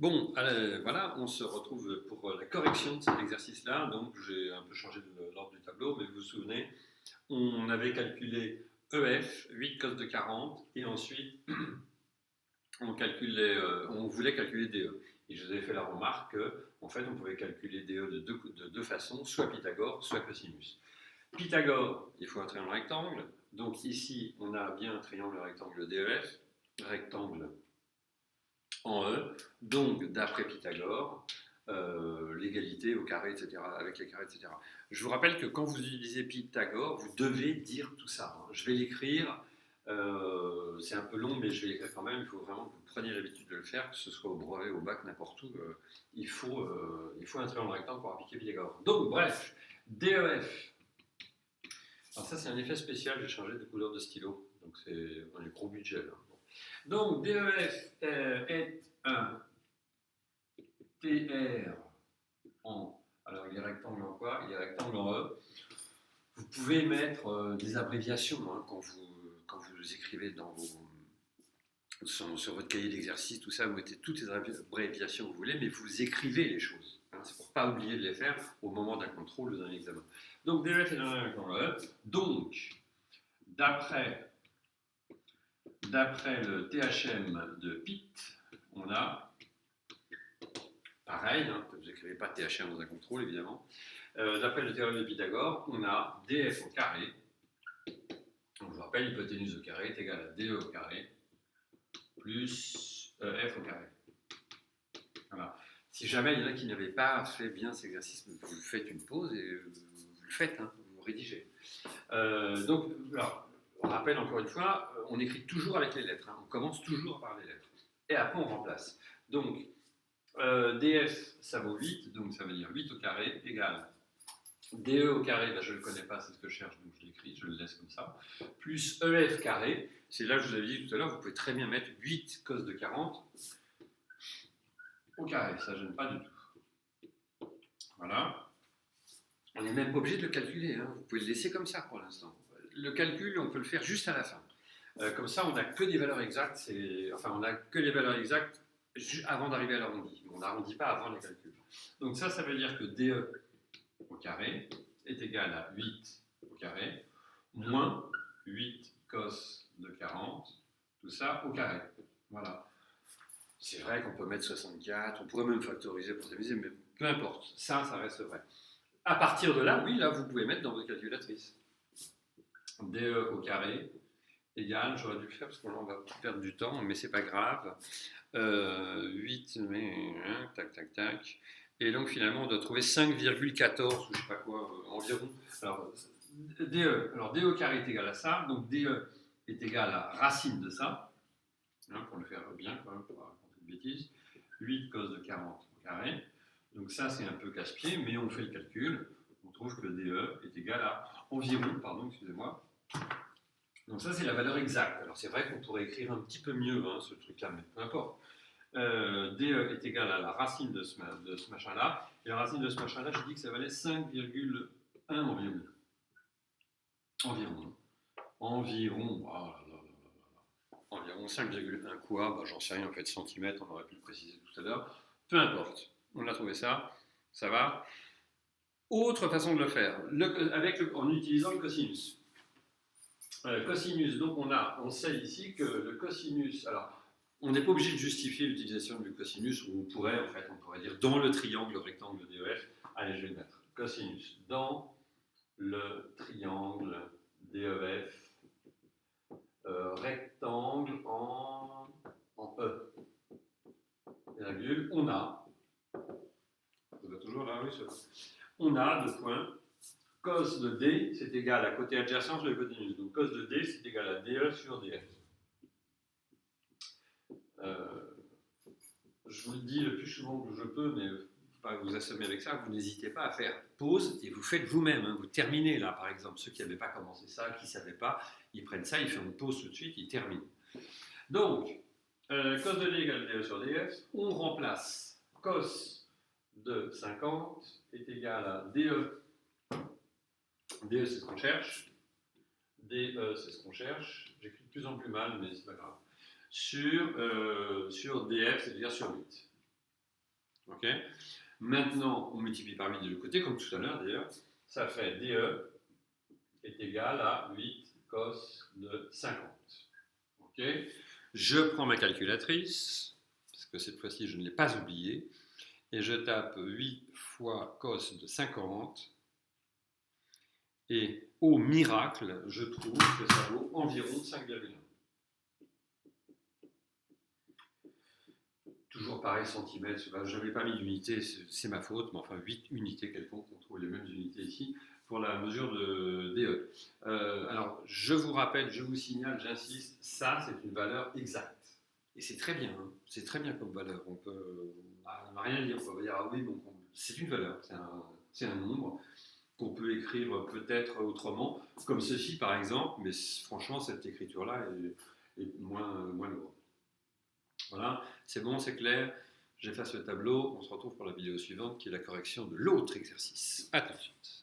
Bon, voilà, on se retrouve pour la correction de cet exercice-là. Donc, j'ai un peu changé l'ordre du tableau, mais vous vous souvenez, on avait calculé EF, 8 cos de 40, et ensuite, on voulait calculer DE. Et je vous avais fait la remarque qu'en fait, on pouvait calculer DE de deux façons, soit Pythagore, soit cosinus. Pythagore, il faut un triangle rectangle. Donc ici, on a bien un triangle rectangle DEF, rectangle en E. Donc, d'après Pythagore, l'égalité au carré, etc., avec les carrés, etc. Je vous rappelle que quand vous utilisez Pythagore, vous devez dire tout ça. Je vais l'écrire, c'est un peu long, mais je vais l'écrire quand même. Il faut vraiment que vous preniez l'habitude de le faire, que ce soit au brevet, au bac, n'importe où. Il faut un triangle rectangle pour appliquer Pythagore. Donc, bref, DEF. Alors ça, c'est un effet spécial, j'ai changé de couleur de stylo. Donc, c'est un gros budget, là. Donc, DEF est un TR en. Alors, il est rectangle en quoi? Il est rectangle en E. Vous pouvez mettre des abréviations quand vous écrivez sur votre cahier d'exercice, tout ça, vous mettez toutes les abréviations que vous voulez, mais vous écrivez les choses. C'est pour ne pas oublier de les faire au moment d'un contrôle ou d'un examen. Donc, DEF est un rectangle en E. Donc, d'après le THM de Pitt, on a, pareil, vous n'écrivez pas THM dans un contrôle évidemment, d'après le théorème de Pythagore, on a DF au carré, donc je vous rappelle, l'hypoténuse au carré est égale à DE au carré plus F au carré. Voilà. Si jamais il y en a qui n'avaient pas fait bien cet exercice, vous faites une pause et vous le faites, vous rédigez. Donc, alors, on rappelle encore une fois, on écrit toujours avec les lettres, on commence toujours par les lettres. Et après, on remplace. Donc, DF, ça vaut 8, donc ça veut dire 8 au carré égale DE au carré, je ne le connais pas, c'est ce que je cherche, donc je l'écris, je le laisse comme ça, plus EF carré, c'est là que je vous avais dit tout à l'heure, vous pouvez très bien mettre 8 cos de 40 au carré, ça ne gêne pas du tout. Voilà. On n'est même pas obligé de le calculer, vous pouvez le laisser comme ça pour l'instant. Le calcul, on peut le faire juste à la fin. Comme ça, on n'a que des valeurs exactes, on n'a que les valeurs exactes avant d'arriver à l'arrondi. On n'arrondit pas avant les calculs. Donc ça veut dire que DE au carré est égal à 8 au carré moins 8 cos de 40, tout ça au carré. Voilà. C'est vrai qu'on peut mettre 64, on pourrait même factoriser pour s'amuser, mais peu importe, ça reste vrai. À partir de là, oui, là, vous pouvez mettre dans votre calculatrice. DE au carré égale, j'aurais dû le faire parce qu'on va perdre du temps, mais c'est pas grave. 8, tac, tac, tac. Et donc finalement, on doit trouver 5,14 ou je sais pas quoi, environ. Alors, DE au carré est égal à ça, donc DE est égal à racine de ça, pour le faire bien, quand même, pour pas raconter de bêtises. 8 cos de 40 au carré. Donc ça, c'est un peu casse-pied, mais on fait le calcul. On trouve que DE est égal à environ, excusez-moi. Donc ça, c'est la valeur exacte. Alors c'est vrai qu'on pourrait écrire un petit peu mieux ce truc-là, mais peu importe. DE est égal à la racine de ce machin-là. Et la racine de ce machin-là, j'ai dit que ça valait 5,1 environ. Environ. Oh là là là là. Environ 5,1 quoi, j'en sais rien, en fait, centimètres, on aurait pu le préciser tout à l'heure. Peu importe. On a trouvé ça. Ça va. Autre façon de le faire, en utilisant le cosinus. Cosinus, donc on sait ici que le cosinus, alors on n'est pas obligé de justifier l'utilisation du cosinus, ou on pourrait dire dans le triangle rectangle DEF, allez je vais le mettre, cosinus, dans le triangle DEF, rectangle en E, virgule, on a toujours là, oui, on a deux points, cos de D, c'est égal à côté adjacent sur l'hypoténuse. Donc cos de D, c'est égal à DE sur DF. Je vous le dis le plus souvent que je peux, mais pas vous assommer avec ça, vous n'hésitez pas à faire pause et vous faites vous-même. Vous terminez là, par exemple. Ceux qui n'avaient pas commencé ça, qui ne savaient pas, ils prennent ça, ils font une pause tout de suite, ils terminent. Donc, cos de D égale DE sur DF, on remplace cos de 50 est égal à DE. DE, c'est ce qu'on cherche. DE, c'est ce qu'on cherche. J'écris de plus en plus mal, mais c'est pas grave. Sur DF, c'est-à-dire sur 8. Ok. Maintenant, on multiplie par 8 de l'autre côté, comme tout à l'heure d'ailleurs. Ça fait DE est égal à 8 cos de 50. Ok. Je prends ma calculatrice, parce que cette fois-ci je ne l'ai pas oublié, et je tape 8 fois cos de 50. Et au miracle, je trouve que ça vaut environ 5,1. Toujours pareil, centimètres, je n'avais pas mis d'unité, c'est ma faute, mais enfin 8 unités quelconques, on trouve les mêmes unités ici, pour la mesure de DE. Alors, je vous rappelle, je vous signale, j'insiste, ça c'est une valeur exacte. Et c'est très bien, hein, c'est très bien comme valeur. On n'a rien à dire, on va dire, ah oui, donc c'est une valeur, c'est un nombre qu'on peut écrire peut-être autrement, comme ceci par exemple, mais franchement, cette écriture-là est moins lourde. Voilà, c'est bon, c'est clair. J'efface le tableau. On se retrouve pour la vidéo suivante qui est la correction de l'autre exercice. A tout de suite.